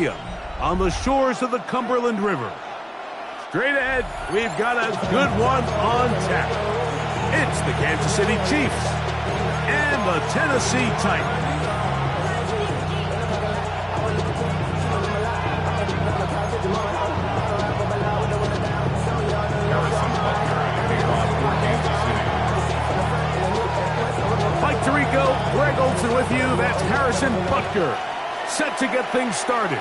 Stadium on the shores of the Cumberland River. Straight ahead, we've got a good one on tap. It's the Kansas City Chiefs and the Tennessee Titans. Mike Tirico, Greg Olsen with you. That's Harrison Butker, set to get things started.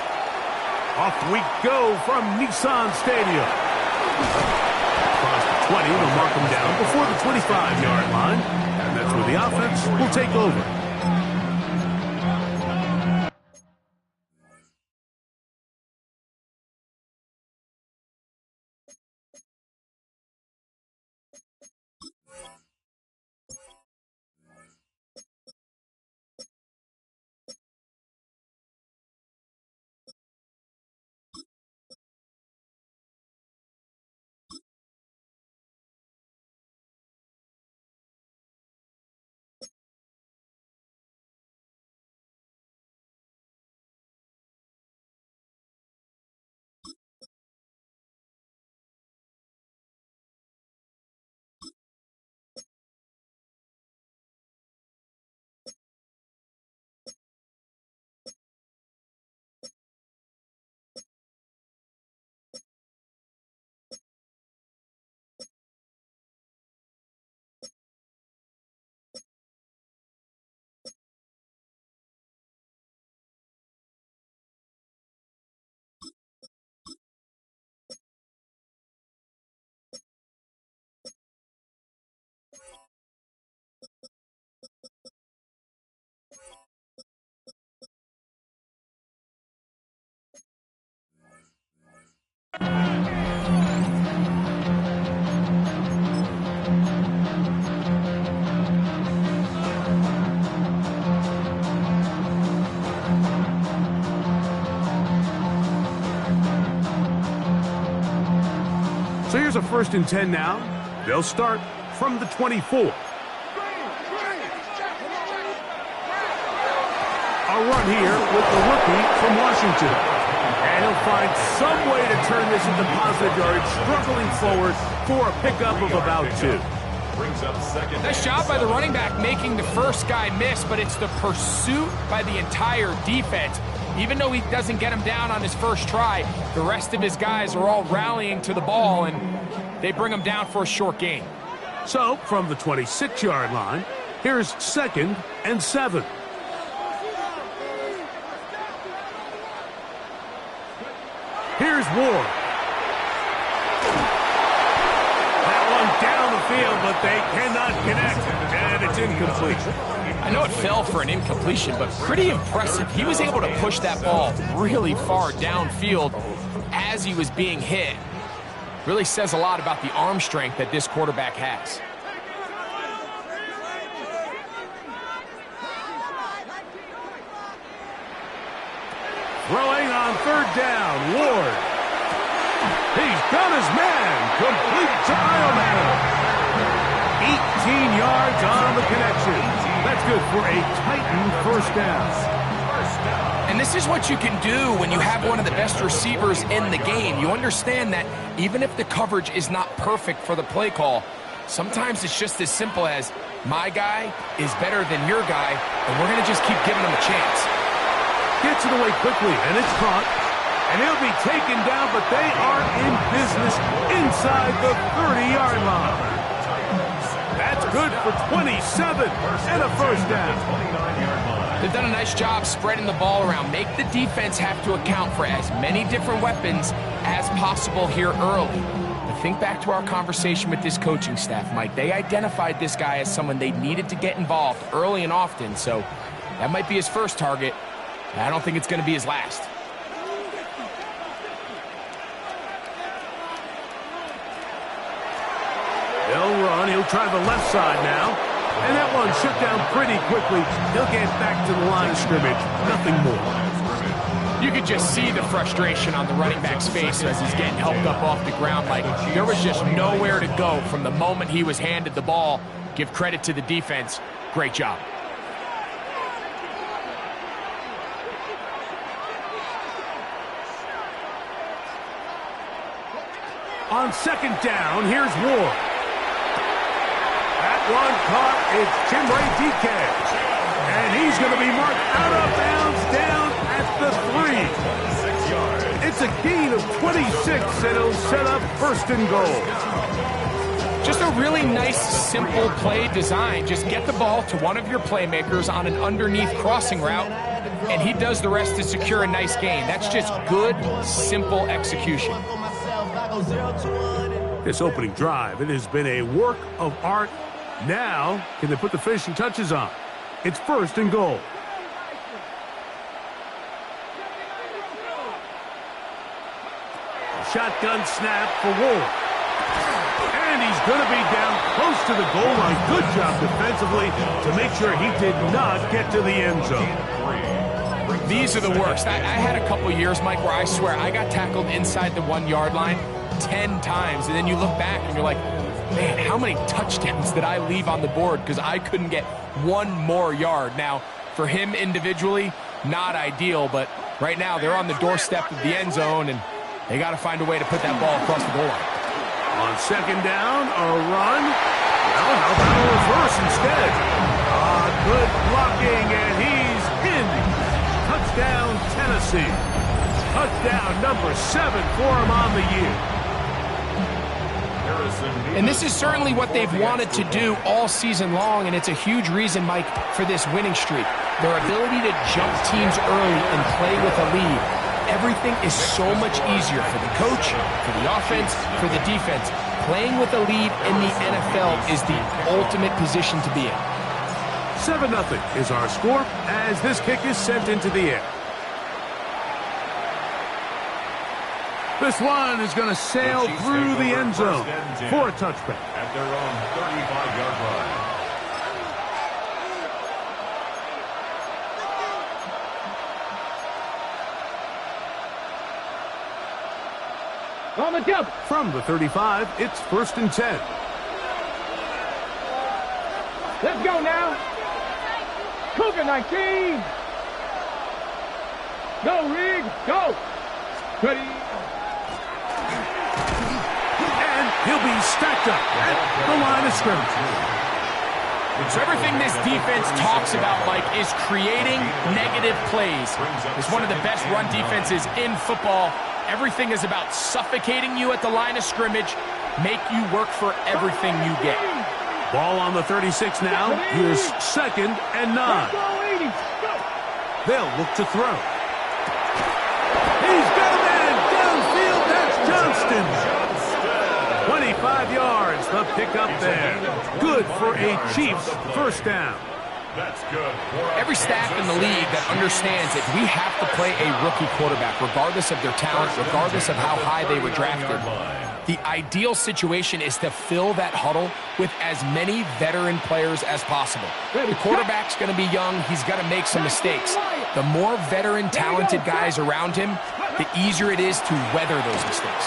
Off we go from Nissan Stadium. Across the 20, they'll mark him down before the 25-yard line. And that's where the offense will take over. So here's a 1st and 10 now. They'll start from the 24. A run here with the rookie from Washington. And he'll find some way to turn this into positive yardage, struggling forward for a pickup of about 2. Nice job by the running back making the first guy miss, but it's the pursuit by the entire defense. Even though he doesn't get him down on his first try, the rest of his guys are all rallying to the ball, and they bring him down for a short gain. So, from the 26-yard line, here's 2nd and 7. Here's Ward. That one down the field, but they cannot connect, and it's incomplete. I know it fell for an incompletion, but pretty impressive. He was able to push that ball really far downfield as he was being hit. Really says a lot about the arm strength that this quarterback has. Throwing on 3rd down, Ward. He's got his man, complete to Ioannidis. 18 yards on the connection. That's good for a Titan 1st down. And this is what you can do when you have one of the best receivers in the game. You understand that even if the coverage is not perfect for the play call, sometimes it's just as simple as, my guy is better than your guy, and we're going to just keep giving him a chance. Gets it away quickly, and it's caught. And he'll be taken down, but they are in business inside the 30-yard line. That's good for 27 and a 1st down. They've done a nice job spreading the ball around. Make the defense have to account for as many different weapons as possible here early. But think back to our conversation with this coaching staff, Mike. They identified this guy as someone they needed to get involved early and often, so that might be his first target. I don't think it's going to be his last. They'll run. He'll try the left side now. And that one shut down pretty quickly. He'll get back to the line of scrimmage. Nothing more. You could just see the frustration on the running back's face as he's getting helped up off the ground. Like, there was just nowhere to go from the moment he was handed the ball. Give credit to the defense. Great job. On second down, here's Ward. That one caught. It's Chimere Dike. And he's going to be marked out of bounds down at the 3. It's a gain of 26, and it'll set up first and goal. Just a really nice, simple play design. Just get the ball to one of your playmakers on an underneath crossing route, and he does the rest to secure a nice gain. That's just good, simple execution. This opening drive, it has been a work of art. Now, can they put the finishing touches on? It's first and goal. Shotgun snap for Ward. And he's going to be down close to the goal line. Good job defensively to make sure he did not get to the end zone. These are the worst. I had a couple years, Mike, where I swear I got tackled inside the 1 yard line 10 times. And then you look back and you're like, man, how many touchdowns did I leave on the board because I couldn't get one more yard? Now, for him individually, not ideal, but right now they're on the doorstep of the end zone, and they got to find a way to put that ball across the goal line. On second down, a run. Well, how about a reverse instead? Good blocking, and he's in. Touchdown, Tennessee. Touchdown number 7 for him on the year. And this is certainly what they've wanted to do all season long, and it's a huge reason, Mike, for this winning streak. Their ability to jump teams early and play with a lead. Everything is so much easier for the coach, for the offense, for the defense. Playing with a lead in the NFL is the ultimate position to be in. 7-0 is our score as this kick is sent into the air. This one is going to sail through the end zone for a touchback. At their own 35-yard line. On the jump. From the 35, it's first and 10. Let's go now. Cougar 19. Go, Rig. Go. Ready. And he'll be stacked up at the line of scrimmage. So everything this defense talks about, Mike, is creating negative plays. It's one of the best run defenses in football. Everything is about suffocating you at the line of scrimmage, make you work for everything you get. Ball on the 36 now. Here's second and 9. They'll look to throw. He's got a man downfield. That's Johnston. 25 yards, the pickup there. Good for a Chiefs first down. That's good. Every staff in the league that understands that we have to play a rookie quarterback, regardless of their talent, regardless of how high they were drafted. The ideal situation is to fill that huddle with as many veteran players as possible. The quarterback's going to be young. He's going to make some mistakes. The more veteran, talented guys around him, the easier it is to weather those mistakes.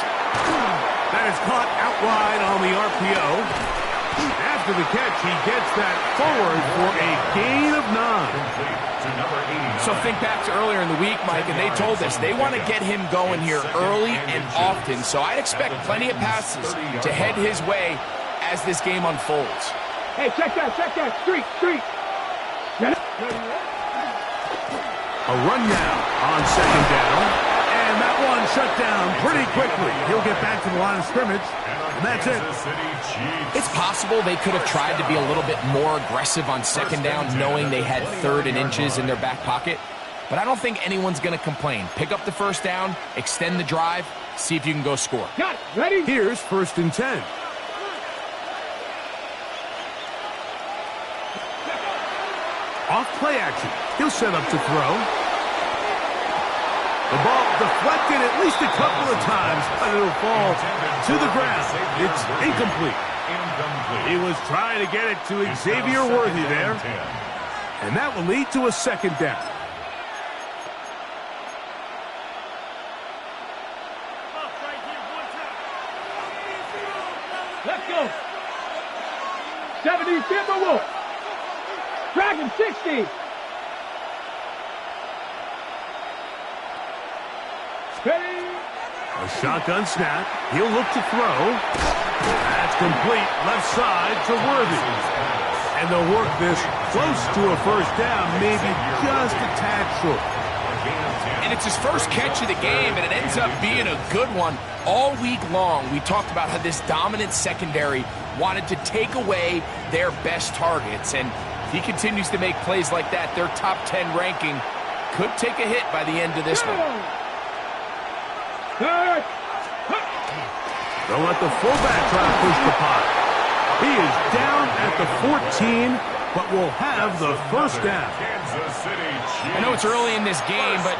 That is caught out wide on the RPO. After the catch, he gets that forward for a gain of 9. So think back to earlier in the week, Mike, and they told us they want to get him going here early and often. So I'd expect plenty of passes to head his way as this game unfolds. Hey, check that. Street. A run now on second down. And that one shut down pretty quickly. He'll get back to the line of scrimmage. And that's it. It's possible they could have tried to be a little bit more aggressive on second down, knowing they had 3rd and inches in their back pocket. But I don't think anyone's going to complain. Pick up the first down, extend the drive, see if you can go score. Got it. Ready? Here's first and 10. Off play action. He'll set up to throw. The ball deflected at least a couple of times, but it'll fall to the ground. It's incomplete. He was trying to get it to Xavier Worthy there. And that will lead to a second down. Let's go. 70 Timberwolves. Dragon 60. Ready. A shotgun snap. He'll look to throw. That's complete. Left side to Worthy. And they'll work this close to a first down, maybe just a tad short. And it's his first catch of the game, and it ends up being a good one. All week long, we talked about how this dominant secondary wanted to take away their best targets. And if he continues to make plays like that, their top 10 ranking could take a hit by the end of this one. Don't let the fullback try to push the pot. He is down at the 14, but will have the first down. I know it's early in this game, but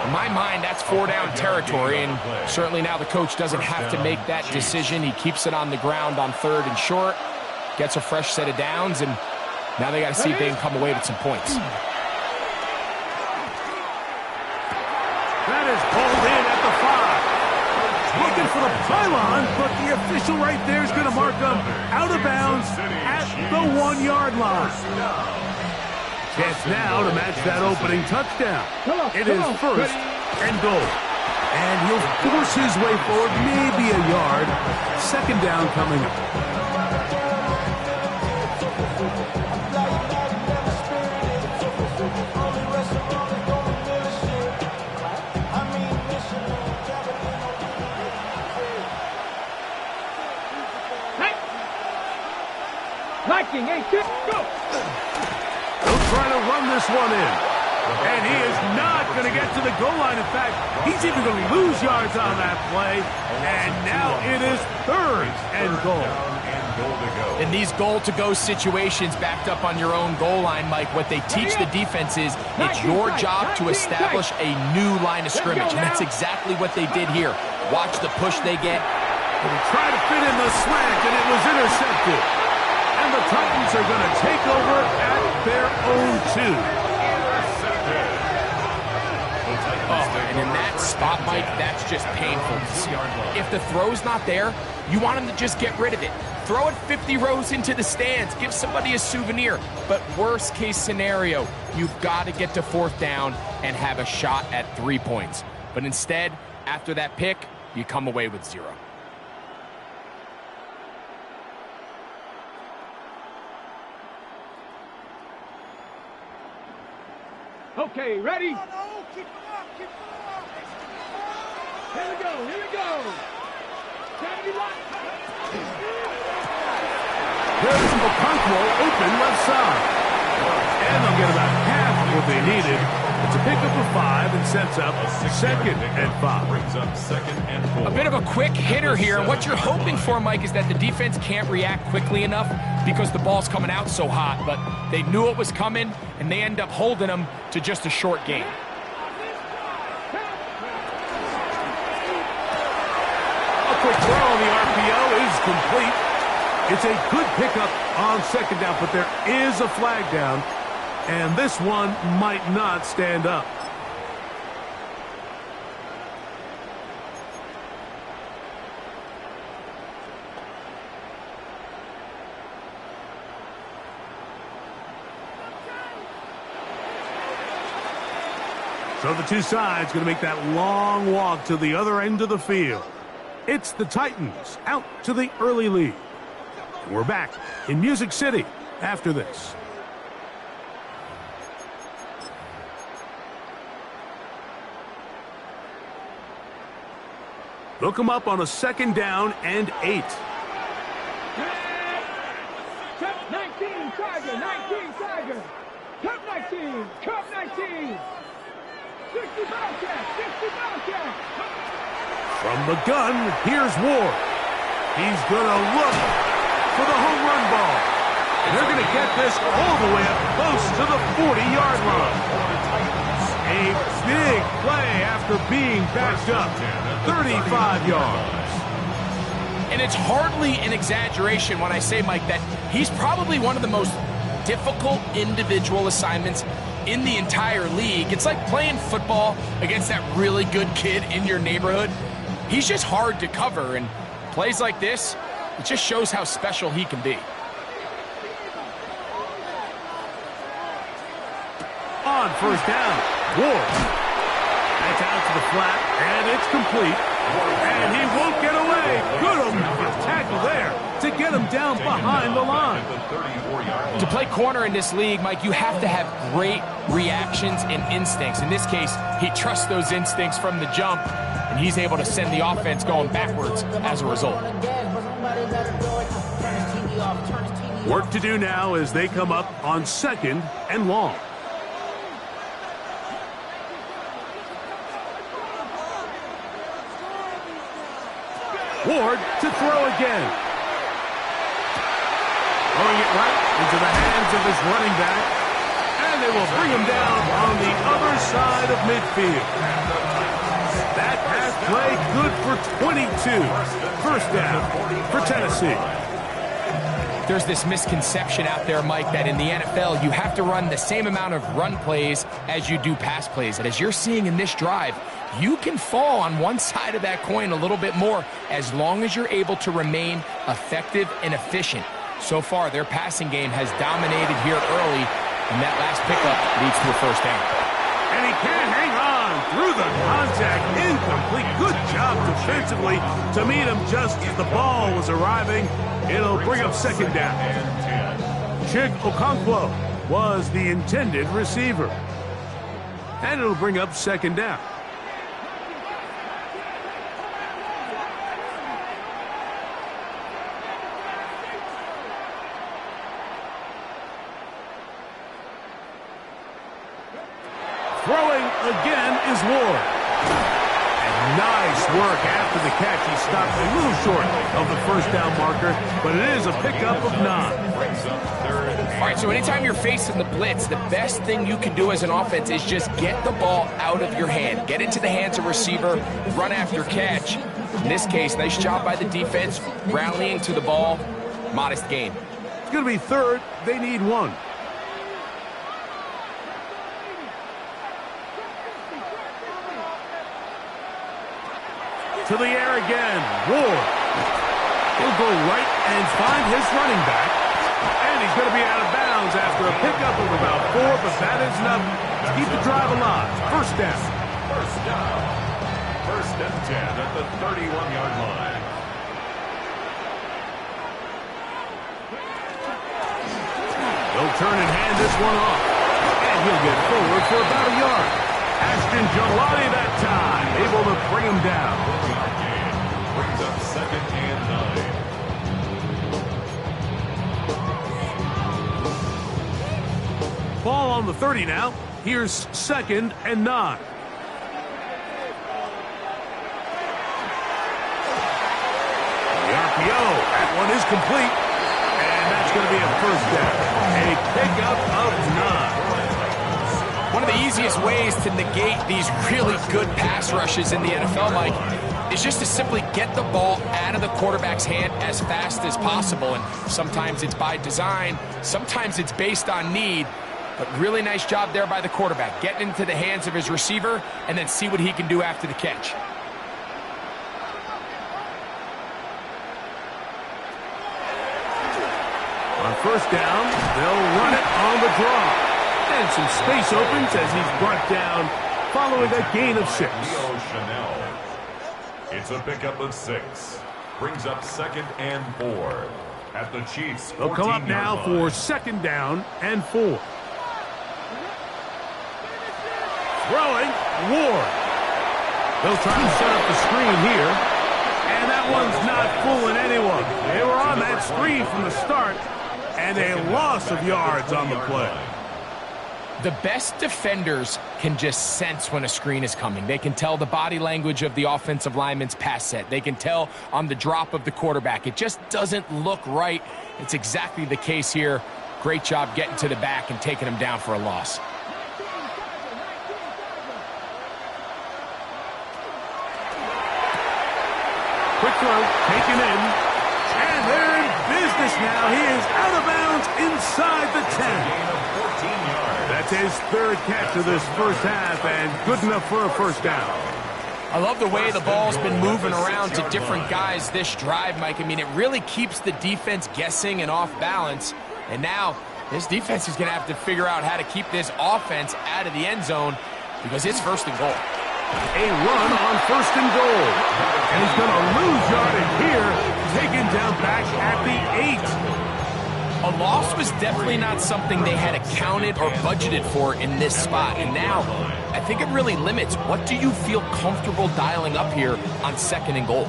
in my mind, that's 4-down territory, and certainly now the coach doesn't have to make that decision. He keeps it on the ground on 3rd and short, gets a fresh set of downs, and now they got to see if they can come away with some points. That is pulled in at the 5. Looking for the pylon, but the official right there is going to mark him out of bounds at the 1-yard line. Chance now to match that opening touchdown. It is first and goal. And he'll force his way forward, maybe a yard. Second down coming up. Liking, 18, go! He'll try to run this one in. And he is not going to get to the goal line. In fact, he's even going to lose yards on that play. And now it is 3rd and goal. In these goal-to-go situations backed up on your own goal line, Mike, what they teach the defense is it's your job to establish a new line of scrimmage. And that's exactly what they did here. Watch the push they get. And he tried to fit in the slant, and it was intercepted. And the Titans are going to take over at their own 2. And in that spot, Mike, that's just painful to see. If the throw's not there, you want him to just get rid of it. Throw it 50 rows into the stands. Give somebody a souvenir. But worst case scenario, you've got to get to 4th down and have a shot at 3 points. But instead, after that pick, you come away with 0. Okay, ready? Here we go, here we go. There's Okonkwo open left side. And they'll get about half of what they needed. It's a pickup of 5 and sets up 2nd and 5. Brings up 2nd and 4. A bit of a quick hitter here. And what you're hoping for, Mike, is that the defense can't react quickly enough because the ball's coming out so hot. But they knew it was coming, and they end up holding them to just a short gain. A quick throw on the RPO is complete. It's a good pickup on 2nd down, but there is a flag down, and this one might not stand up. So the two sides going to make that long walk to the other end of the field. It's the Titans out to the early lead. We're back in Music City after this. They'll come up on a 2nd down and 8. Cup 19, Tiger, 19, Tiger. Cup 19, Cup 19. 60 Bobcat, 60 Bobcat. From the gun, here's Ward. He's going to look for the home run ball. And they're going to get this all the way up close to the 40-yard line. A big play after being backed up. 35 yards. And it's hardly an exaggeration when I say, Mike, that he's probably one of the most difficult individual assignments in the entire league. It's like playing football against that really good kid in your neighborhood. He's just hard to cover, and plays like this, it just shows how special he can be. On 1st down, Ward. That's out to the flat, and it's complete. And he won't get away. Good tackle there to get him down behind the line. To play corner in this league, Mike, you have to have great reactions and instincts. In this case, he trusts those instincts from the jump, and he's able to send the offense going backwards as a result. Work to do now as they come up on 2nd and long. Ward to throw again. Throwing it right into the hands of his running back. And they will bring him down on the other side of midfield. That pass play good for 22. First down for Tennessee. There's this misconception out there, Mike, that in the NFL you have to run the same amount of run plays as you do pass plays. And as you're seeing in this drive, you can fall on one side of that coin a little bit more as long as you're able to remain effective and efficient. So far, their passing game has dominated here early, and that last pickup leads to a first down. And he can't hang on through the contact. Incomplete. Good job defensively to meet him just as the ball was arriving. It'll bring up 2nd down. Chig Okonkwo was the intended receiver. And it'll bring up 2nd down. Throwing again is Ward. And nice work after the catch. He stopped a little short of the first down marker, but it is a pickup of 9. All right, so anytime you're facing the blitz, the best thing you can do as an offense is just get the ball out of your hand. Get into the hands of receiver, run after catch. In this case, nice job by the defense, rallying to the ball. Modest gain. It's going to be 3rd. They need 1. To the air again. Ward. He'll go right and find his running back. And he's going to be out of bounds after a pickup of about 4, but that is enough to keep the drive alive. First down. First down. 1st and 10 at the 31-yard line. He'll turn and hand this one off. And he'll get forward for about a yard. Ashton Jelani that time, able to bring him down. Brings up 2nd and 9. Ball on the 30 now. Here's 2nd and 9. The RPO, that one is complete. And that's going to be a first down. A pickup of 9. One of the easiest ways to negate these really good pass rushes in the NFL, Mike, is just to simply get the ball out of the quarterback's hand as fast as possible. And sometimes it's by design, sometimes it's based on need. But really nice job there by the quarterback, getting into the hands of his receiver and then see what he can do after the catch. On first down, they'll run it on the draw. And some space opens as he's brought down following a gain of 6. It's a pickup of 6. Brings up 2nd and 4 at the Chiefs. They'll come up now for 2nd down and 4. Throwing, Ward. They'll try to set up the screen here. And that one's not fooling anyone. They were on that screen from the start. And a loss of yards on the play. The best defenders can just sense when a screen is coming. They can tell the body language of the offensive lineman's pass set. They can tell on the drop of the quarterback. It just doesn't look right. It's exactly the case here. Great job getting to the back and taking him down for a loss. Quick throw, taken in. And they're in business now. He is out of bounds inside the 10. That's his 3rd catch of this first half, and good enough for a first down. I love the way the ball's been moving around to different guys this drive, Mike. I mean, it really keeps the defense guessing and off balance. And now this defense is going to have to figure out how to keep this offense out of the end zone because it's 1st and goal. A run on 1st and goal. And he's going to lose yardage here, taken down back at the 8. A loss was definitely not something they had accounted or budgeted for in this spot. And now, I think it really limits what do you feel comfortable dialing up here on 2nd and goal.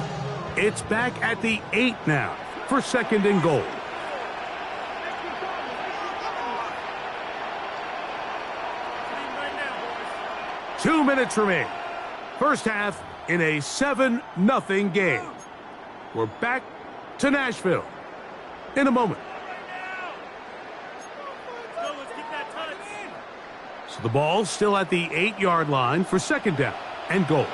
It's back at the 8 now for 2nd and goal. Two minutes remain. First half in a 7-0 game. We're back to Nashville in a moment. So the ball's still at the 8-yard line for 2nd down and goal.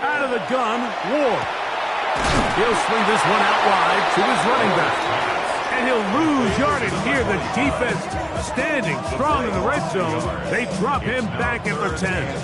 Out of the gun, Ward. He'll swing this one out wide to his running back. And he'll lose yardage here. The defense standing strong in the red zone. They drop him back at the 10.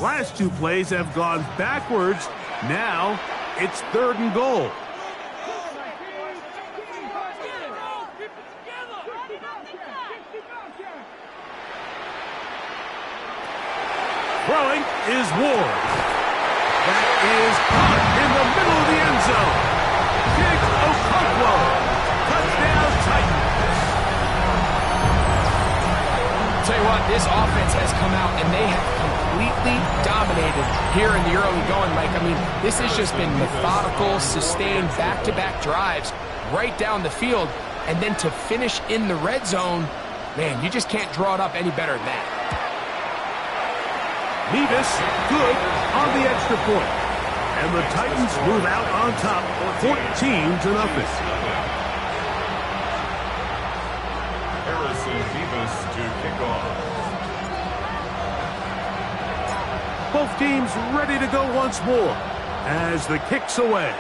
Last two plays have gone backwards. Now it's 3rd and goal. Throwing is Ward. That is caught in the middle of the end zone. Diggs Okonkwo. Touchdown Titans. Tell you what, this offense has come out and they have completely dominated here in the early going, Mike. I mean, this has just been methodical, sustained, back-to-back drives right down the field. And then to finish in the red zone, man, you just can't draw it up any better than that. Nevis good on the extra point. And the Titans move out on top 14-0. Harrison Nevis to kick off. Both teams ready to go once more as the kick's away.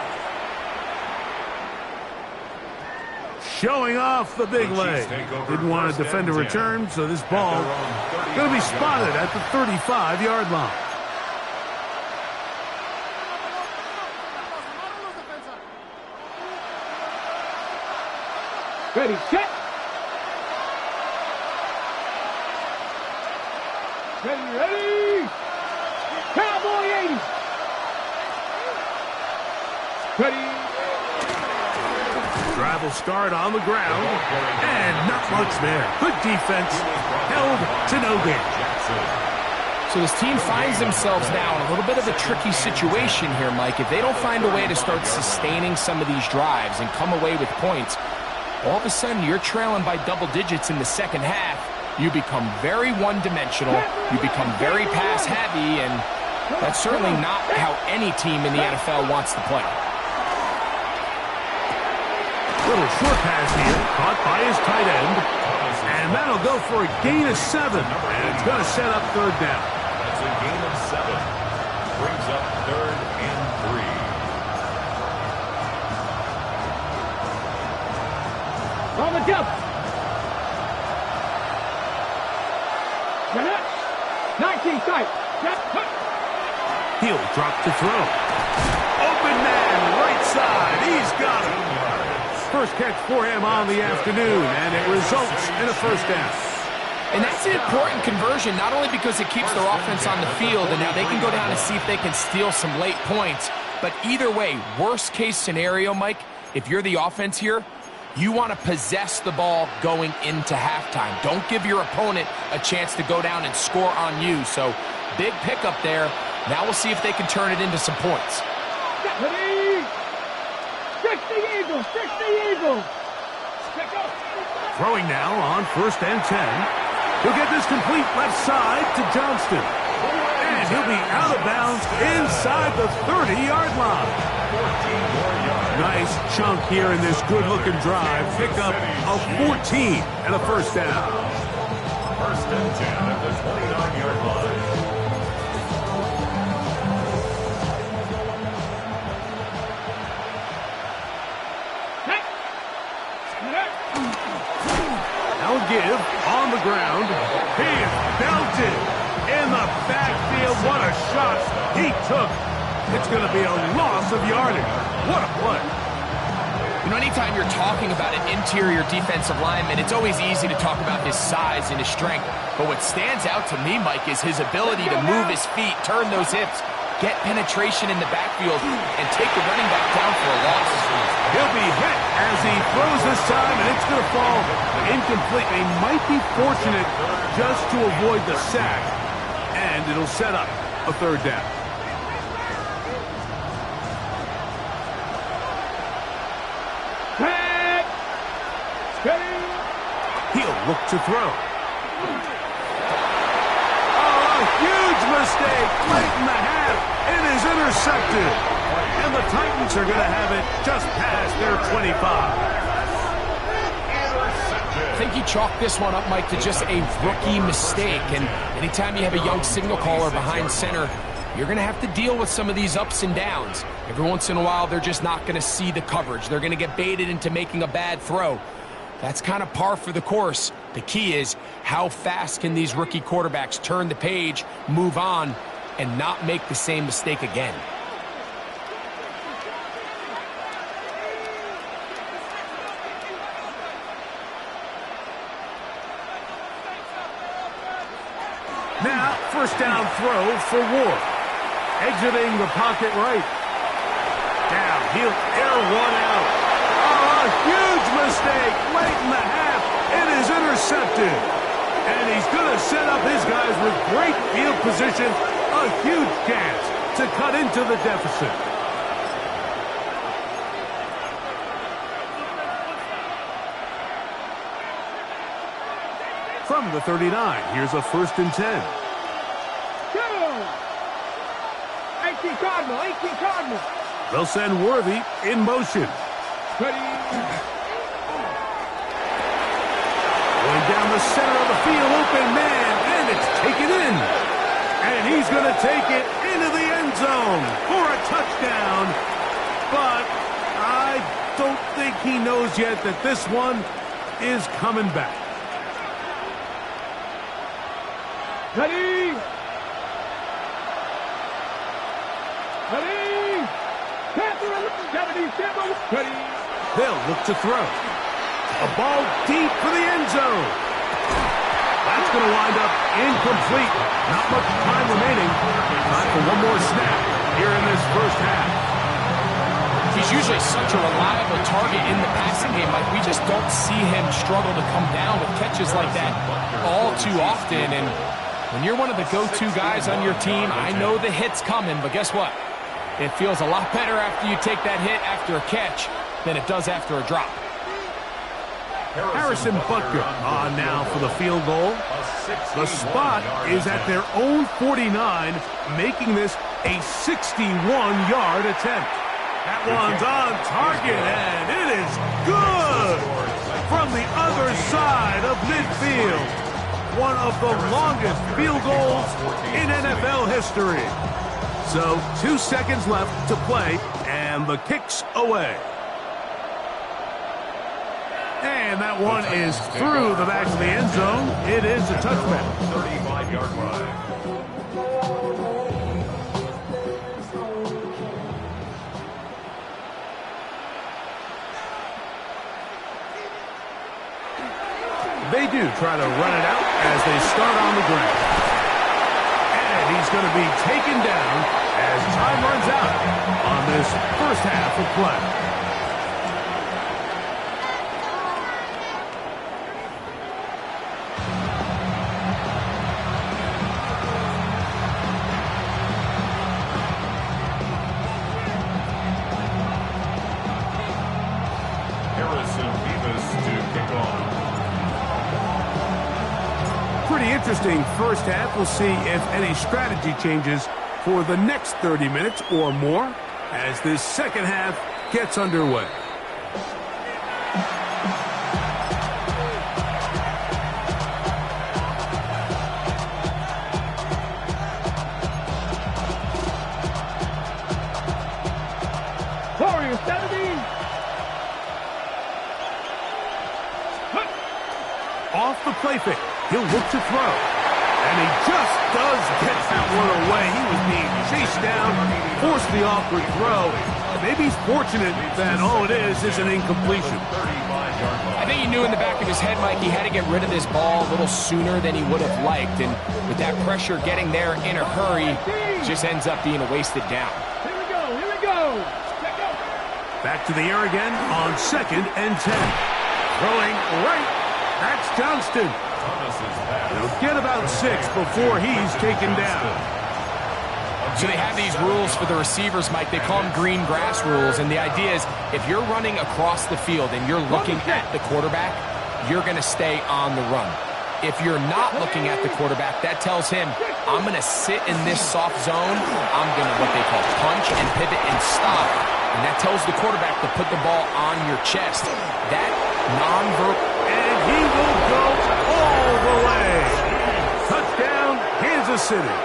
Showing off the big leg. Didn't want to defend a return, so this ball going to be spotted at the 35-yard line. Ready, set. Ready. Cowboy 80. Ready. Drive will start on the ground, and not much there. Good defense, held to no gain. So this team finds themselves now in a little bit of a tricky situation here, Mike. If they don't find a way to start sustaining some of these drives and come away with points, all of a sudden you're trailing by double digits in the second half. You become very one-dimensional, you become very pass-heavy, and that's certainly not how any team in the NFL wants to play. Little short pass here, caught by his tight end, and that'll go for a gain of 7, and it's going to set up 3rd down. That's a gain of 7. Brings up 3rd and 3. On the jump. 19 tight. He'll drop to throw. Open man, right side. He's got him. First catch for him on the afternoon, and it results in a 1st down. And that's an important conversion, not only because it keeps their offense on the field, and now they can go down and see if they can steal some late points, but either way, worst case scenario, Mike, if you're the offense here, you want to possess the ball going into halftime. Don't give your opponent a chance to go down and score on you. So, big pickup there. Now we'll see if they can turn it into some points. 60 Eagles, 60 Eagles. Throwing now on 1st and 10. He'll get this complete left side to Johnston. And he'll be out of bounds inside the 30-yard line. Nice chunk here in this good-looking drive. Pick up a 14 and a 1st down. 1st and 10 at the 29-yard line. ground. He is belted in the backfield. What a shot he took. It's going to be a loss of yardage. What a play. You know, anytime you're talking about an interior defensive lineman, it's always easy to talk about his size and his strength. But what stands out to me, Mike, is his ability to move his feet, turn those hips, get penetration in the backfield, and take the running back down for a loss. He'll be hit as he throws this time, and it's going to fall incomplete. They might be fortunate just to avoid the sack, and it'll set up a third down. He'll look to throw. Oh, a huge mistake late in the half. It is intercepted. And the Titans are going to have it just past their 25. I think he chalked this one up, Mike, to just a rookie mistake. And anytime you have a young signal caller behind center, you're going to have to deal with some of these ups and downs. Every once in a while, they're just not going to see the coverage. They're going to get baited into making a bad throw. That's kind of par for the course. The key is how fast can these rookie quarterbacks turn the page, move on, and not make the same mistake again. Now, first down throw for Ward. Exiting the pocket right. Now, he'll air one out. Oh, a huge mistake late in the half. It is intercepted. And he's going to set up his guys with great field position. A huge chance to cut into the deficit. From the 39, here's a 1st and 10. Go! 18 Cardinal, 18 Cardinal. They'll send Worthy in motion. Ready. Going down the center of the field, open man, and it's taken in. And he's going to take it into the end zone for a touchdown. But I don't think he knows yet that this one is coming back. Ready. Ready. Panther on the 77. Ready. They'll look to throw. A ball deep for the end zone. That's going to wind up incomplete. Not much time remaining. Time for one more snap here in this first half. He's usually such a reliable target in the passing game. Like, we just don't see him struggle to come down with catches like that all too often. And when you're one of the go-to guys on your team, I know the hit's coming, but guess what? It feels a lot better after you take that hit after a catch than it does after a drop. Harrison Butker on now for the field goal. The spot is at their own 49, making this a 61-yard attempt. That one's on target, and it is good from the other side of midfield. One of the longest field goals in NFL history. So 2 seconds left to play, and the kick's away. And that one is through the back of the end zone. It is a touchback. 35-yard line. They do try to run it out as they start on the ground. And he's going to be taken down as time runs out on this first half of play. Pretty interesting first half. We'll see if any strategy changes for the next 30 minutes or more as this second half gets underway. Warriors 70. Off the play fake. He'll look to throw. And he just does get that one away. He was being chased down, forced the awkward throw. Maybe he's fortunate that all it is an incompletion. I think he knew in the back of his head, Mike, he had to get rid of this ball a little sooner than he would have liked. And with that pressure getting there in a hurry, it just ends up being a wasted down. Here we go, here we go. Back to the air again on 2nd and 10. Throwing right. That's Johnston. He'll get about 6 before he's taken down. So they have these rules for the receivers, Mike. They call them green grass rules. And the idea is if you're running across the field and you're looking at the quarterback, you're going to stay on the run. If you're not looking at the quarterback, that tells him, I'm going to sit in this soft zone. I'm going to what they call punch and pivot and stop. And that tells the quarterback to put the ball on your chest. That non-verbal. And he will go all the way. Touchdown, Kansas City.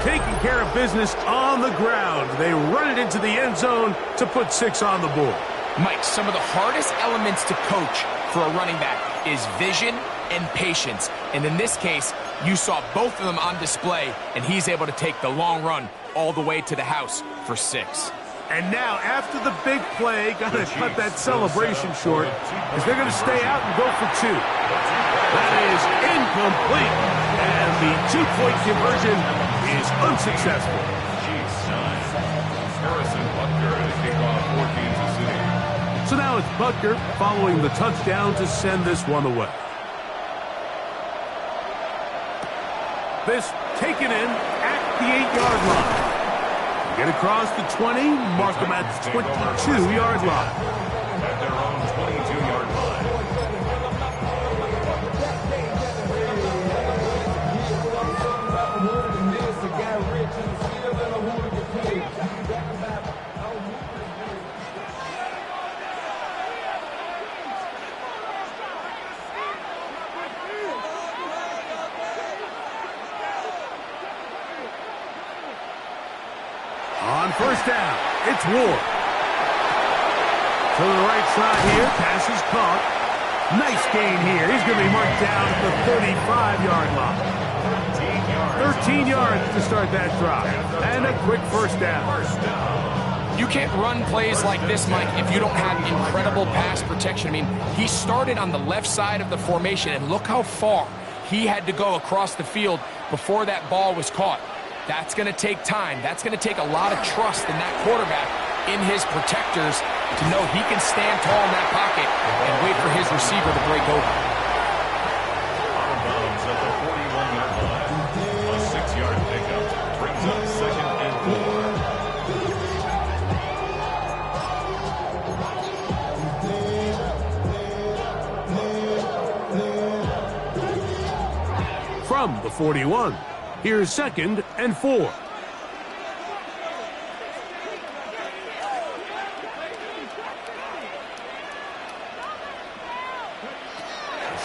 Taking care of business on the ground. They run it into the end zone to put 6 on the board. Mike, some of the hardest elements to coach for a running back is vision and patience. And in this case, you saw both of them on display, and he's able to take the long run all the way to the house for 6. And now, after the big play, got to cut that celebration short, as they're going to stay out and go for 2. That is incomplete, and the 2-point conversion is unsuccessful. Harrison Butker to kick off for Kansas City. So now it's Butker following the touchdown to send this one away. This taken in at the 8-yard line. Get across the 20, mark them at the 22-yard line. At their own 22-yard line. On first down, it's Ward. To the right side here, pass is caught. Nice gain here. He's going to be marked down at the 35-yard line. 13 yards to start that drive. And a quick first down. You can't run plays like this, Mike, if you don't have incredible pass protection. I mean, he started on the left side of the formation, and look how far he had to go across the field before that ball was caught. That's going to take time. That's going to take a lot of trust in that quarterback, in his protectors, to know he can stand tall in that pocket and wait for his receiver to break open. Out of bounds at the 41-yard line. A 6-yard pickup brings up 2nd and 4. From the 41. Here's 2nd and 4.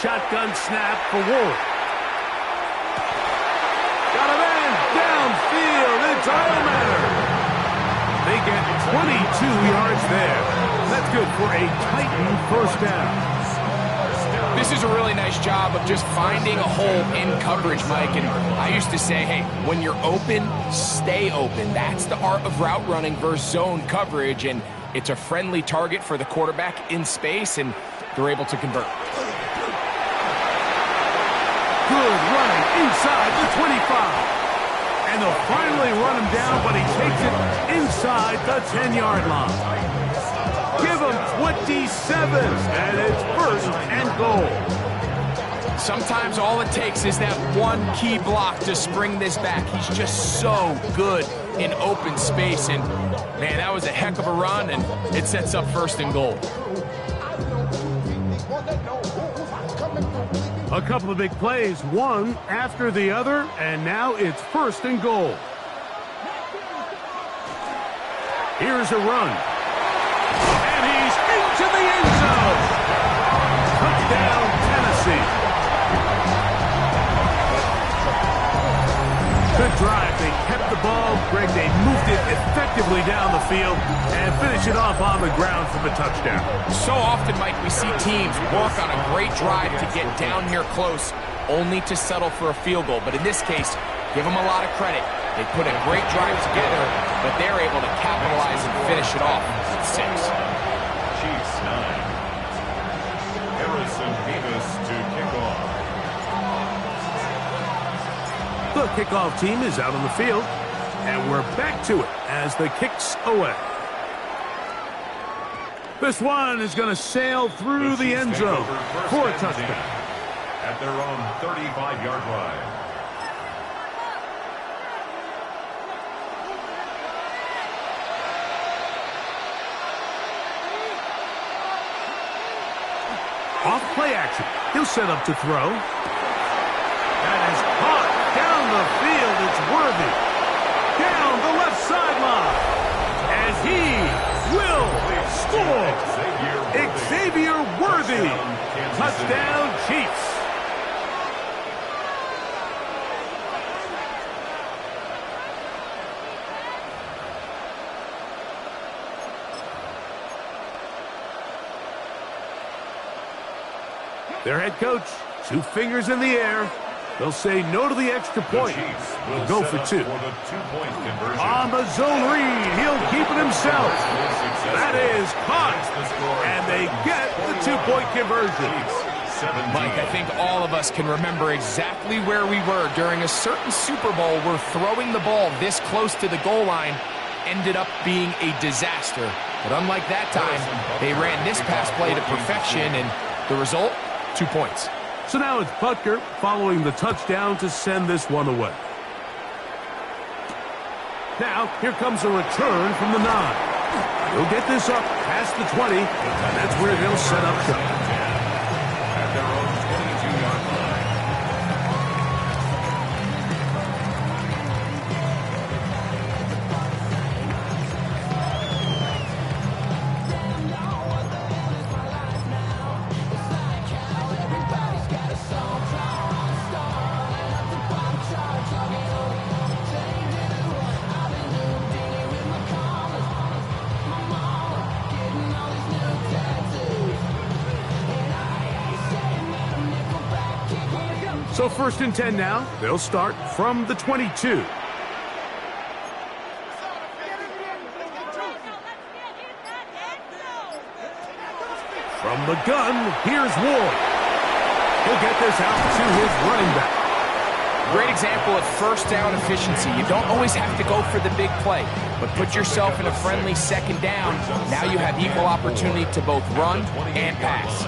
Shotgun snap for Ward. Got a man downfield. It's Allman. They get 22 yards there. That's good for a Titan first down. This is a really nice job of just finding a hole in coverage, Mike. And I used to say, hey, when you're open, stay open. That's the art of route running versus zone coverage. And it's a friendly target for the quarterback in space, and they're able to convert. Good running inside the 25. And they'll finally run him down, but he takes it inside the 10-yard line. Give him 27, and it's 1st and goal. Sometimes all it takes is that one key block to spring this back. He's just so good in open space, and man, that was a heck of a run, and it sets up 1st and goal. A couple of big plays, one after the other, and now it's 1st and goal. Here's a run. And he's into the end zone. Touchdown, Tennessee. Good drive. They kept the ball. Greg, they moved it effectively smoothly down the field and finish it off on the ground for the touchdown. So often, Mike, we see teams work on a great drive to get down here close, only to settle for a field goal. But in this case, give them a lot of credit. They put a great drive together, but they're able to capitalize and finish it off with 6. Chiefs 9. Harrison Davis to kick off. The kickoff team is out on the field, and we're back to it as the kick's away. This one is going to sail through the end zone for a touchdown. At their own 35-yard line. Off play action. He'll set up to throw. That is caught down the field. It's Worthy. Down the left sideline. And he will score. Xavier Worthy. Touchdown, Chiefs. Their head coach, 2 fingers in the air. They'll say no to the extra point. They'll go for 2. On the zone read, he'll keep it himself. That is caught. And they get the 2-point conversion. Mike, I think all of us can remember exactly where we were during a certain Super Bowl where throwing the ball this close to the goal line ended up being a disaster. But unlike that time, they ran this pass play to perfection, and the result? 2 points. So now it's Butker following the touchdown to send this one away. Now, here comes a return from the 9. He'll get this up past the 20, and that's where they'll set up shop. At their own 22-yard line. So 1st and 10 now. They'll start from the 22. From the gun, here's Ward. He'll get this out to his running back. Great example of first down efficiency. You don't always have to go for the big play, but put yourself in a friendly 2nd down. Now you have equal opportunity to both run and pass.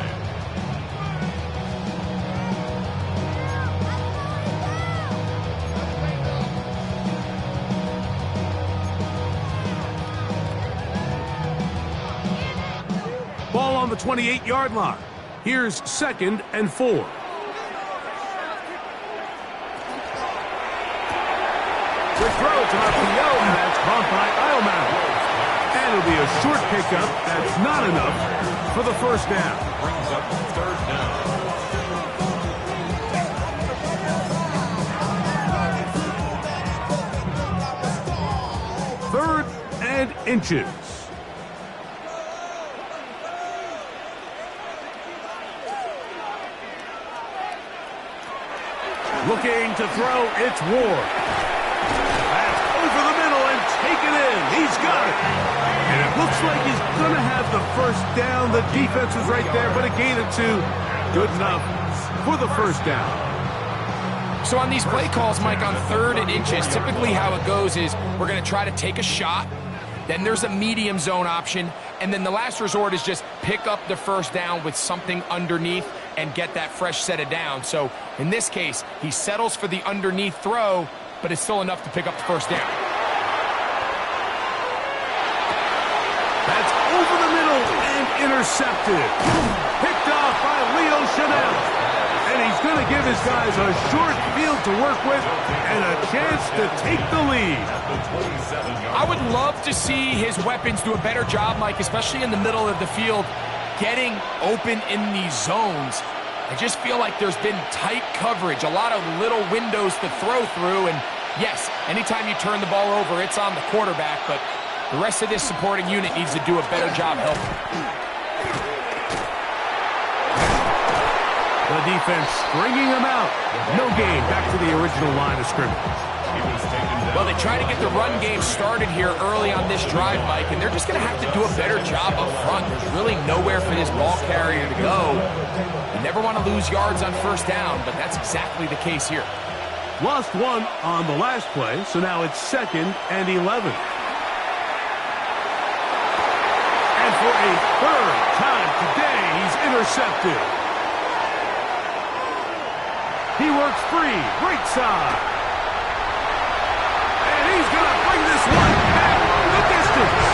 Ball on the 28-yard line. Here's 2nd and 4. The throw to RPO, and that's caught by Eilman. And it'll be a short pickup. That's not enough for the 1st down. Brings up 3rd down. 3rd and inches. Looking to throw, it's Ward. That's over the middle and taken in. He's got it. And it looks like he's going to have the 1st down. The defense was right there, but a gain of 2. Good enough for the 1st down. So on these play calls, Mike, on 3rd and inches, typically how it goes is we're going to try to take a shot. Then there's a medium zone option. And then the last resort is just pick up the 1st down with something underneath and get that fresh set of down. So in this case, he settles for the underneath throw, but it's still enough to pick up the 1st down. That's over the middle and intercepted. Picked off by Leo Chanel. And he's going to give his guys a short field to work with and a chance to take the lead. I would love to see his weapons do a better job, Mike, especially in the middle of the field, getting open in these zones. I just feel like there's been tight coverage, a lot of little windows to throw through, and yes, anytime you turn the ball over, it's on the quarterback, but The rest of this supporting unit needs to do a better job helping. The defense stringing them out. No gain. Back to the original line of scrimmage. Well, they try to get the run game started here early on this drive, Mike, and they're just going to have to do a better job up front. There's really nowhere for this ball carrier to go. You never want to lose yards on first down, but that's exactly the case here. Lost one on the last play, so now it's 2nd and 11. And for a third time today, he's intercepted. He works free, right side. And he's going to bring this one back the distance.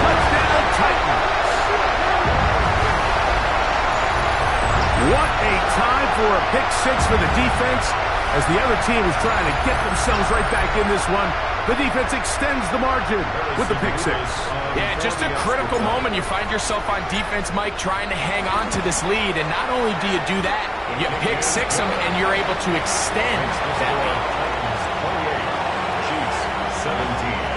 Touchdown, Titans. What a time for a pick six for the defense. As the other team is trying to get themselves right back in this one, the defense extends the margin with the pick six. Yeah, just a critical moment. You find yourself on defense, Mike, trying to hang on to this lead. And not only do you do that, you pick six them, and you're able to extend that lead. 17.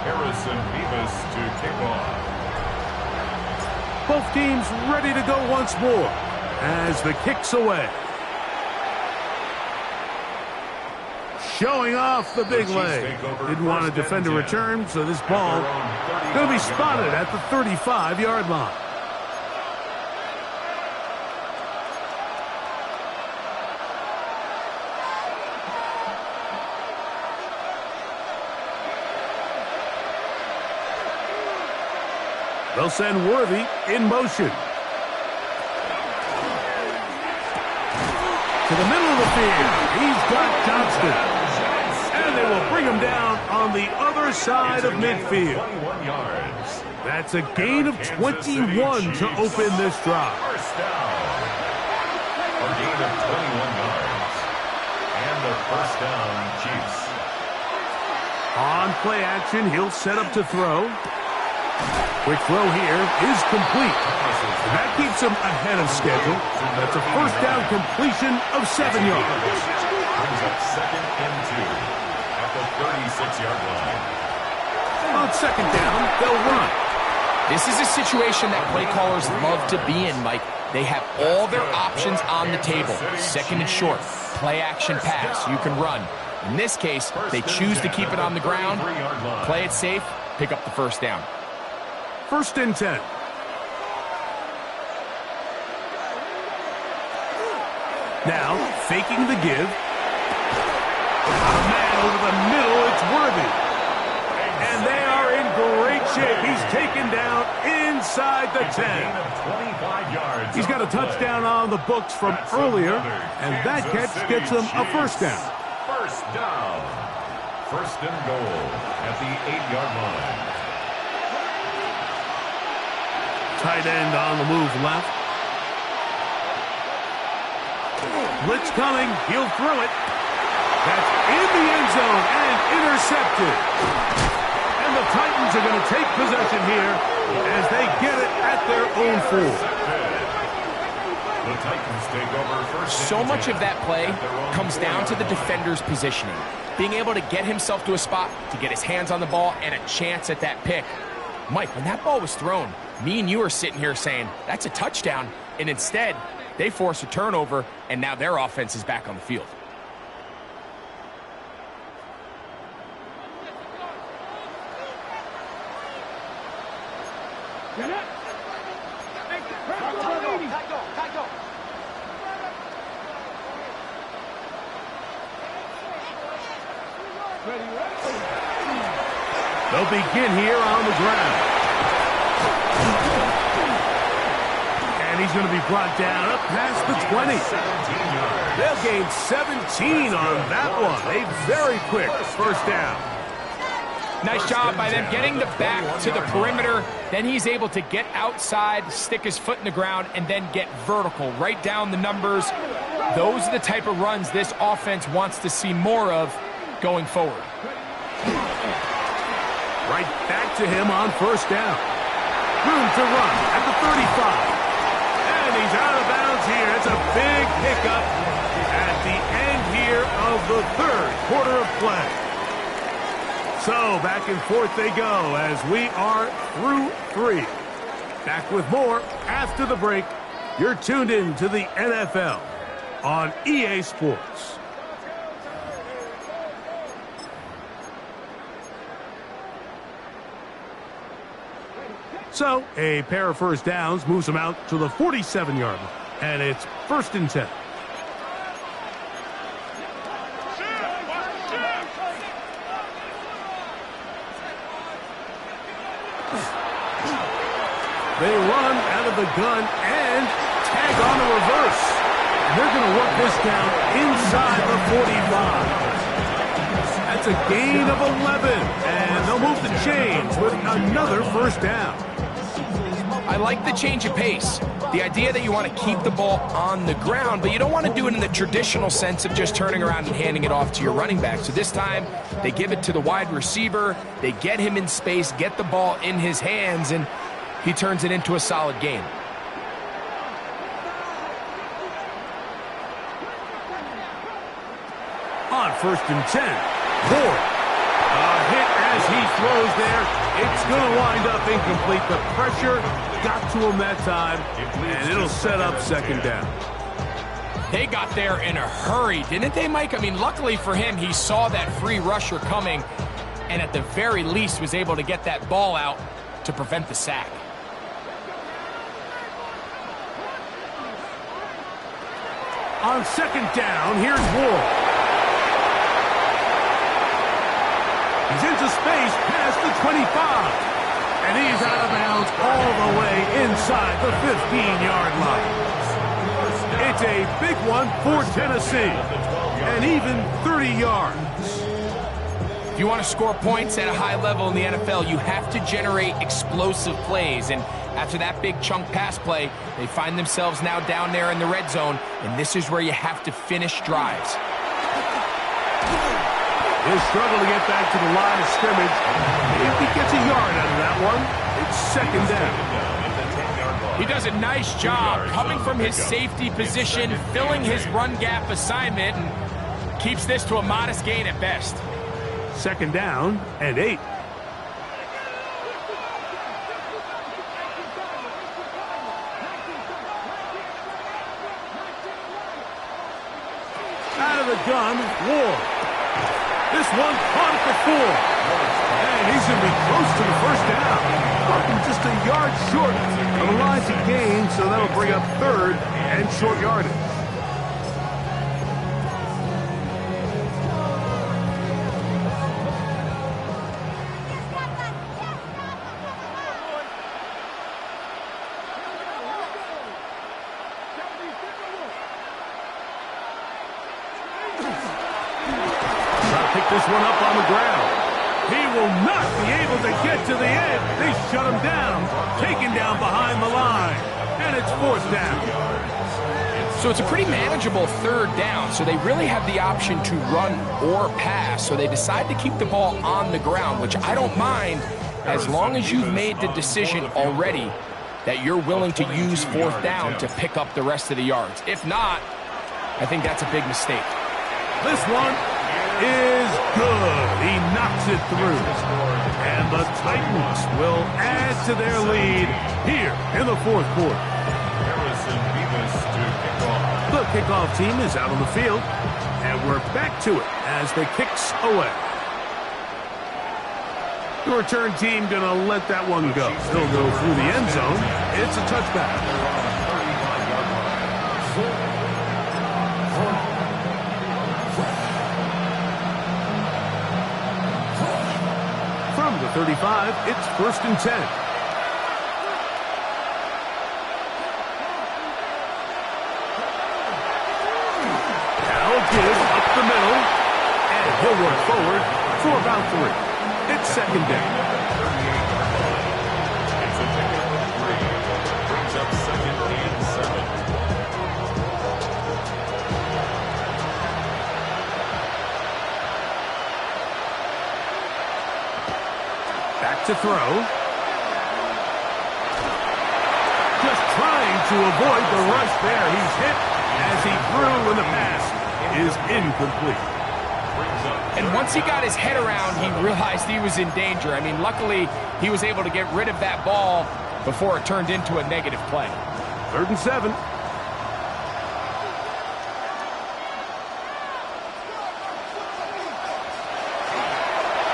Harrison Bevis to kick off. Both teams ready to go once more as the kick's away. Showing off the big leg. Didn't want to defend a return, so this ball going to be spotted at the 35-yard line. They'll send Worthy in motion. To the middle of the field. He's got Johnston. And they will bring him down on the other side of midfield. That's a gain of 21 to open this drive. First down. A gain of 21 yards. And the first down, Chiefs. On play action, he'll set up to throw. Quick throw here is complete. And that keeps him ahead of schedule. That's a first down completion of 7 yards. Brings up 2nd and 2 at the 36-yard line. On 2nd down, they'll run. This is a situation that play callers love to be in, Mike. They have all their options on the table. 2nd and short, play action pass, you can run. In this case, they choose to keep it on the ground, play it safe, pick up the first down. 1st and 10. Now, faking the give. A man over the middle, it's Worthy. And they are in great shape. He's taken down inside the 10. He's got a touchdown on the books from earlier, and that catch gets him a first down. First down. 1st and goal at the 8-yard line. Tight end on the move left. Blitz coming. He'll throw it. That's in the end zone and intercepted. And the Titans are going to take possession here as they get it at their own 4. The Titans take over first. So much of that play comes down to the defender's positioning. Being able to get himself to a spot, to get his hands on the ball, and a chance at that pick. Mike, when that ball was thrown, me and you are sitting here saying, that's a touchdown. And instead, they force a turnover, and now their offense is back on the field. They'll begin here on the ground. And he's going to be brought down up past the 20. They'll gain 17 on that one. A very quick first down. Nice job by them getting the back to the perimeter. Then he's able to get outside, stick his foot in the ground, and then get vertical, right down the numbers. Those are the type of runs this offense wants to see more of going forward. Right back to him on first down. Room to run at the 35. And he's out of bounds here. It's a big pickup at the end here of the third quarter of play. So back and forth they go as we are through 3. Back with more after the break. You're tuned in to the NFL on EA Sports. So, a pair of first downs moves them out to the 47-yard line. And it's 1st and 10. They run out of the gun and tag on the reverse. And they're going to work this down inside the 45. That's a gain of 11. And they'll move the chains with another first down. I like the change of pace. The idea that you want to keep the ball on the ground, but you don't want to do it in the traditional sense of just turning around and handing it off to your running back. So this time, they give it to the wide receiver. They get him in space, get the ball in his hands, and he turns it into a solid game. On 1st and 10, Ward. A hit as he throws there. It's going to wind up incomplete. The pressure got to him that time, and it'll set up 2nd down. They got there in a hurry, didn't they, Mike? I mean, luckily for him, he saw that free rusher coming, and at the very least was able to get that ball out to prevent the sack. On 2nd down, here's Ward. He's into space past the 25. And he's out of bounds all the way inside the 15-yard line. It's a big one for Tennessee. And even 30 yards. If you want to score points at a high level in the NFL, you have to generate explosive plays. And after that big chunk pass play, they find themselves now down there in the red zone. And this is where you have to finish drives. He'll struggle to get back to the line of scrimmage. If he gets a yard out of that one, it's 2nd down. He does a nice job coming from his safety position, filling his run gap assignment, and keeps this to a modest gain at best. 2nd down and 8. Out of the gun, Ward. This one caught at the 4. And he's going to be close to the 1st down. Up just a yard short of the line to gain, so that'll bring up 3rd and short yardage. This one up on the ground. He will not be able to get to the end. They shut him down. Taken down behind the line. And it's 4th down. So it's a pretty manageable 3rd down. So they really have the option to run or pass. So they decide to keep the ball on the ground, which I don't mind as long as you've made the decision already that you're willing to use 4th down to pick up the rest of the yards. If not, I think that's a big mistake. This one is good. He knocks it through. And the Titans will add to their lead here in the 4th quarter. The kickoff team is out on the field, and we're back to it as the kick's away. The return team going to let that one go. They'll go through the end zone. It's a touchback. From the 35, it's 1st and 10. Now give up the middle, and he'll work forward for about 3. It's 2nd down. It's a pickup of 3. Brings up 2nd and 7. throw. Just trying to avoid the rush there. He's hit as he threw, and the pass is incomplete. And once he got his head around, he realized he was in danger. I mean, luckily, he was able to get rid of that ball before it turned into a negative play. 3rd and 7.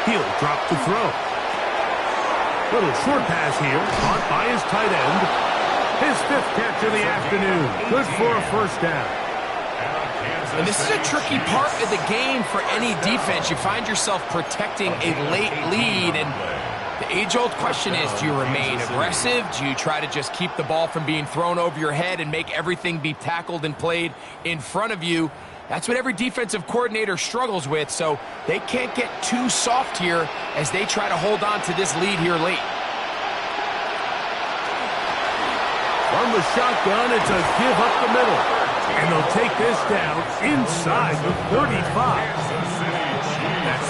He'll drop to throw. Little short pass here, caught by his tight end. His 5th catch of the afternoon. Good for a first down. And this is a tricky part of the game for any defense. You find yourself protecting a late lead, and the age-old question is, do you remain aggressive? Do you try to just keep the ball from being thrown over your head and make everything be tackled and played in front of you? That's what every defensive coordinator struggles with, so they can't get too soft here as they try to hold on to this lead here late. From the shotgun, it's a give up the middle. And they'll take this down inside the 35. That's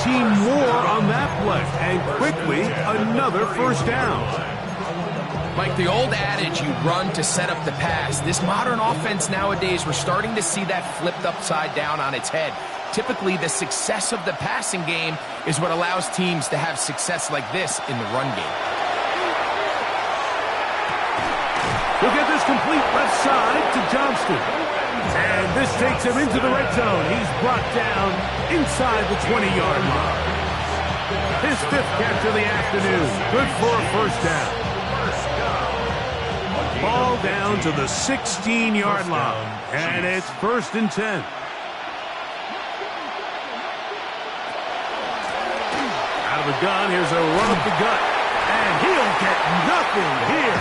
13 more on that play. And quickly, another first down. Mike, the old adage, you run to set up the pass. This modern offense nowadays, we're starting to see that flipped upside down on its head. Typically, the success of the passing game is what allows teams to have success like this in the run game. He'll get this complete left side to Johnston. And this takes him into the red zone. He's brought down inside the 20-yard line. His 5th catch of the afternoon. Good for a first down. Ball down to the 16-yard line. And it's 1st and 10. Out of the gun, here's a run up the gut. And he'll get nothing here.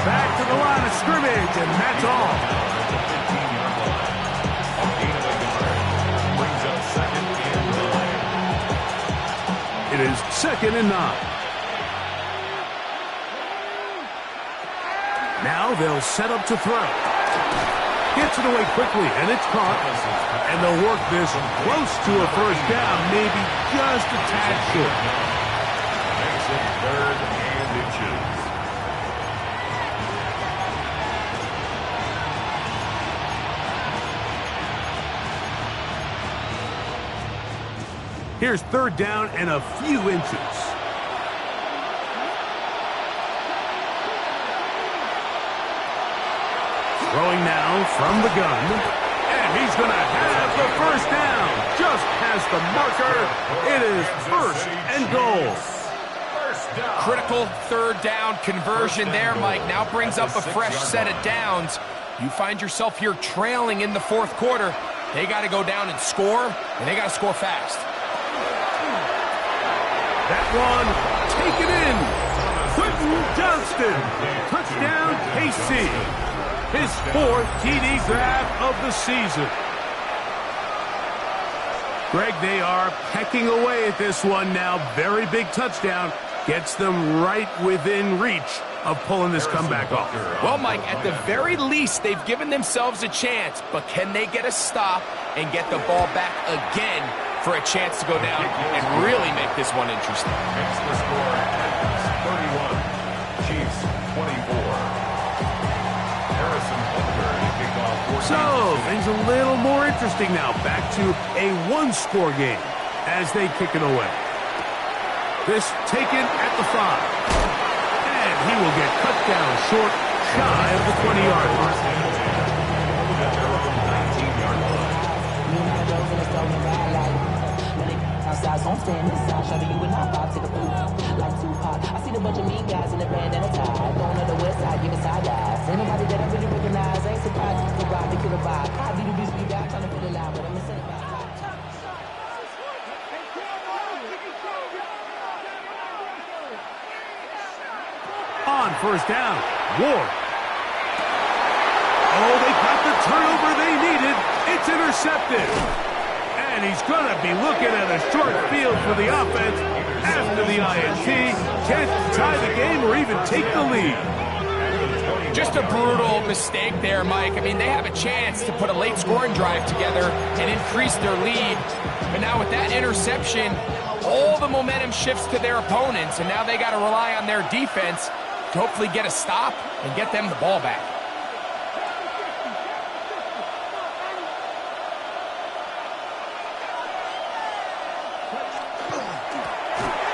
Back to the line of scrimmage, and that's all. It is 2nd and 9. Now they'll set up to throw. Gets it away quickly, and it's caught. And they'll work this close to a first down, maybe just a tad short. Makes it 3rd and inches. Here's 3rd down and a few inches. Throwing now from the gun. And he's going to have the first down. Just past the marker. It is 1st and goal. Critical 3rd down conversion there, Mike. Now brings up a fresh set of downs. You find yourself here trailing in the 4th quarter. They got to go down and score, and they got to score fast. That one taken in. Quentin Johnston. Touchdown, KC. His 4th TD grab of the season. Greg, they are pecking away at this one now. Very big touchdown. Gets them right within reach of pulling this comeback off. Well, Mike, at the very least, they've given themselves a chance, but can they get a stop and get the ball back again for a chance to go down and really make this one interesting? Makes the score 31. Chiefs 24. Harrison Butker to kick off. So, things a little more interesting now. Back to a one-score game as they kick it away. This taken at the 5. And he will get cut down short, shy of the 20-yard line. So I'm staying inside, shawty, you and I vibe to the food. Like Tupac, I see the bunch of mean guys in the band and a tie. Going on the west side, giving side eyes. Ain't nobody that I really recognize. Ain't surprised you can ride, they could have vibe. I be the beast, be back, trying to feel alive, but I'm a city vibe. On 1st down, Ward. Oh, they got the turnover they needed. It's intercepted. And he's going to be looking at a short field for the offense after the INT. Can't tie the game or even take the lead. Just a brutal mistake there, Mike. I mean, they have a chance to put a late scoring drive together and increase their lead. But now with that interception, all the momentum shifts to their opponents, and now they got to rely on their defense to hopefully get a stop and get them the ball back.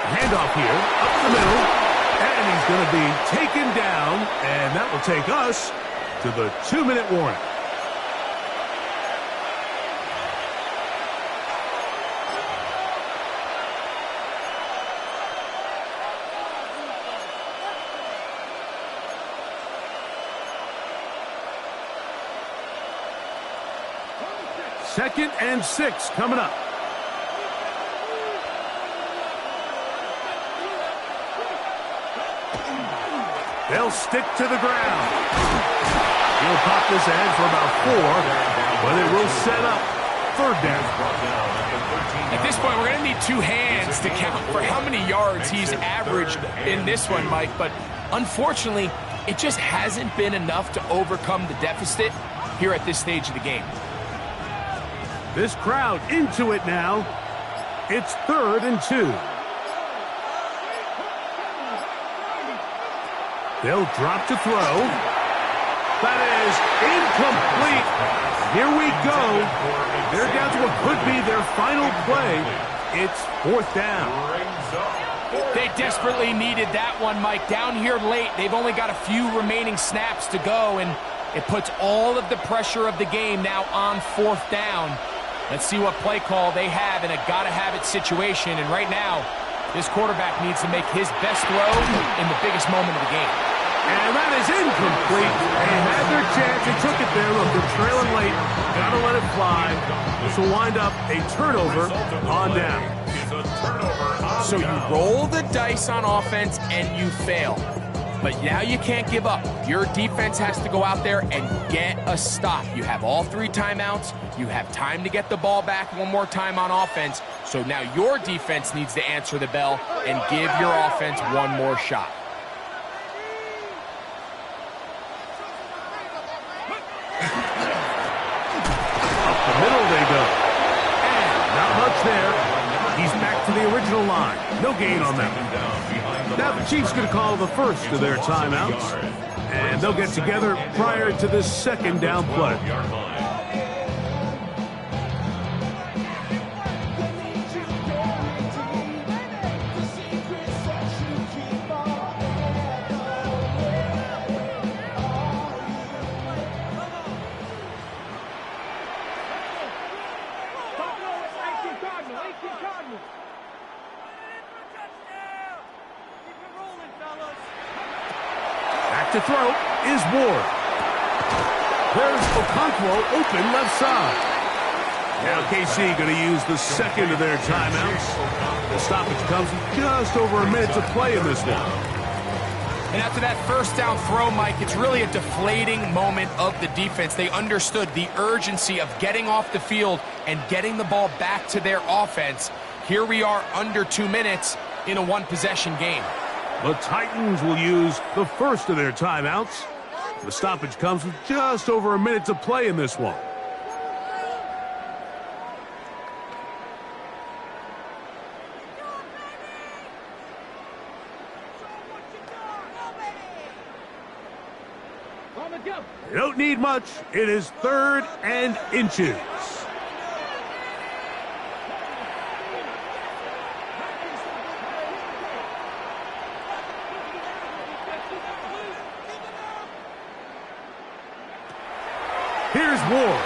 Handoff here, up the middle, and he's going to be taken down, and that will take us to the 2-minute warning. Second and 6 coming up. They'll stick to the ground. He'll pop this ahead for about 4, but it will set up 3rd down. At this point, we're going to need 2 hands to count for how many yards he's averaged in this one, Mike. But unfortunately, it just hasn't been enough to overcome the deficit here at this stage of the game. This crowd into it now. It's 3rd and 2. They'll drop to throw. That is incomplete. Here we go. They're down to what could be their final play. It's 4th down. They desperately needed that one, Mike. Down here late, they've only got a few remaining snaps to go, and it puts all of the pressure of the game now on 4th down. Let's see what play call they have in a gotta-have-it situation. And right now, this quarterback needs to make his best throw in the biggest moment of the game. And that is incomplete. They had their chance. They took it there. Look, they're trailing late. Gotta let it fly. This will wind up a turnover on down. So you roll the dice on offense and you fail. But now you can't give up. Your defense has to go out there and get a stop. You have all 3 timeouts. You have time to get the ball back one more time on offense. So now your defense needs to answer the bell and give your offense one more shot. Up the middle they go. And not much there. He's back to the original line. No gain on that. Now the Chiefs going to call the first of their timeouts, and they'll get together prior to this 2nd down play. To throw is Ward. There's Okonkwo open left side. Now KC going to use the 2nd of their timeouts. The stoppage comes with just over a minute to play in this one. And after that 1st down throw, Mike, it's really a deflating moment of the defense. They understood the urgency of getting off the field and getting the ball back to their offense. Here we are under 2 minutes in a 1-possession game. The Titans will use the 1st of their timeouts. The stoppage comes with just over a minute to play in this one. They don't need much. It is 3rd and inches. Here's Ward.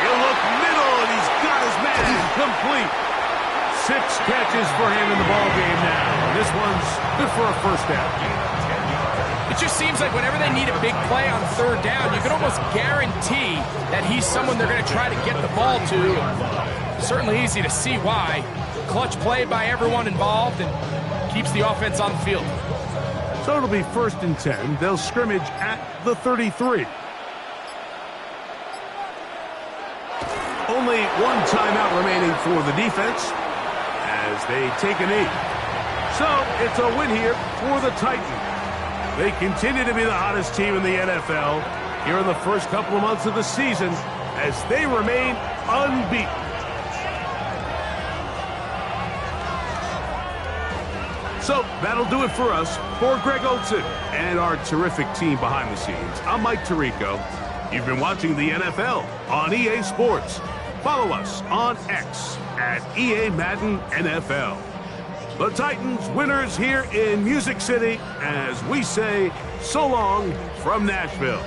He'll look middle, and he's got his man complete. 6 catches for him in the ball game now. This one's good for a 1st down. It just seems like whenever they need a big play on 3rd down, you can almost guarantee that he's someone they're going to try to get the ball to. Certainly easy to see why. Clutch play by everyone involved and keeps the offense on the field. So it'll be 1st and 10. They'll scrimmage at the 33. Only 1 timeout remaining for the defense as they take a knee. So it's a win here for the Titans. They continue to be the hottest team in the NFL here in the first couple of months of the season as they remain unbeaten. So that'll do it for us. For Greg Olson and our terrific team behind the scenes, I'm Mike Tirico. You've been watching the NFL on EA Sports. Follow us on X at EA Madden NFL. The Titans winners here in Music City as we say so long from Nashville.